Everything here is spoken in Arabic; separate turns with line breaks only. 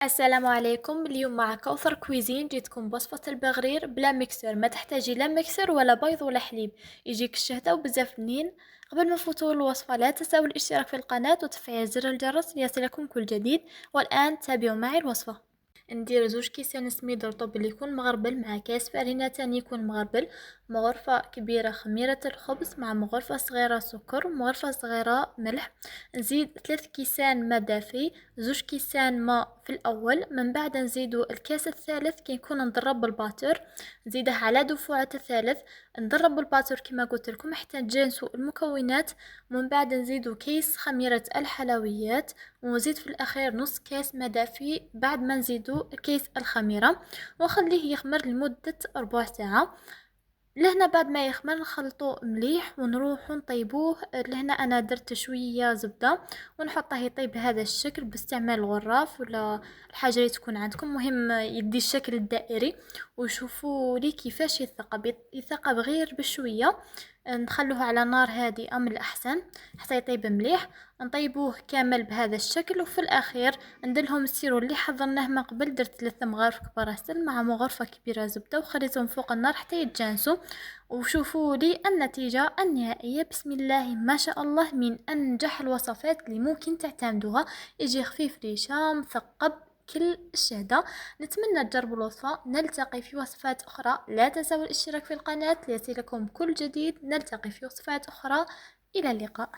السلام عليكم. اليوم مع كوثر كويزين جيتكم بوصفة البغرير بلا ميكسر. ما تحتاجي لا ميكسر ولا بيض ولا حليب، يجيك الشهدة وبزاف منين. قبل ما نفوتوا الوصفة لا تنسوا الاشتراك في القناة وتفعيل زر الجرس ليصلكم كل جديد. والآن تابعوا معي الوصفة. ندير 2 كيسان سميد رطب اللي يكون مغربل مع كاس فرينة تاني يكون مغربل، مغرفة كبيرة خميرة الخبز مع مغرفة صغيرة سكر ومغرفة صغيرة ملح. نزيد 3 كيسان ما دافي، 2 كيسان ماء في الاول، من بعد نزيدو الكاس الثالث كي نكون نضرب بالباتر، نزيده على دفعة الثالث، نضرب بالباتر كما قلت لكم حتى نجانسو المكونات. من بعد نزيدو كيس خميرة الحلويات، ونزيد في الاخير نص كاس ما دافي بعد ما نزيدو كيس الخميرة، ونخليه يخمر لمدة ربع ساعة. لهنا بعد ما يخمر نخلطوه مليح ونروح نطيبوه. لهنا انا درت شويه زبده ونحطه يطيب بهذا الشكل باستعمال الغراف ولا الحاجه اللي تكون عندكم، مهم يدي الشكل الدائري. وشوفوا لي كيفاش يثقب غير بشويه. نخلوه على نار هادئه من الاحسن حتى يطيب مليح. نطيبوه كامل بهذا الشكل، وفي الاخير نديرلهم السيرو اللي حضرناه من قبل. درت 3 مغارف كبار عسل مع مغرفه كبيره زبده وخليتهم فوق النار حتى يتجانسوا. وشوفوا لي النتيجة النهائية. بسم الله ما شاء الله، من أنجح الوصفات اللي ممكن تعتمدوها. يجي خفيف ريشة مثقب كل الشهدة. نتمنى تجربوا الوصفة. نلتقي في وصفات أخرى، لا تنسوا الاشتراك في القناة ليصلكم كل جديد. نلتقي في وصفات أخرى، إلى اللقاء.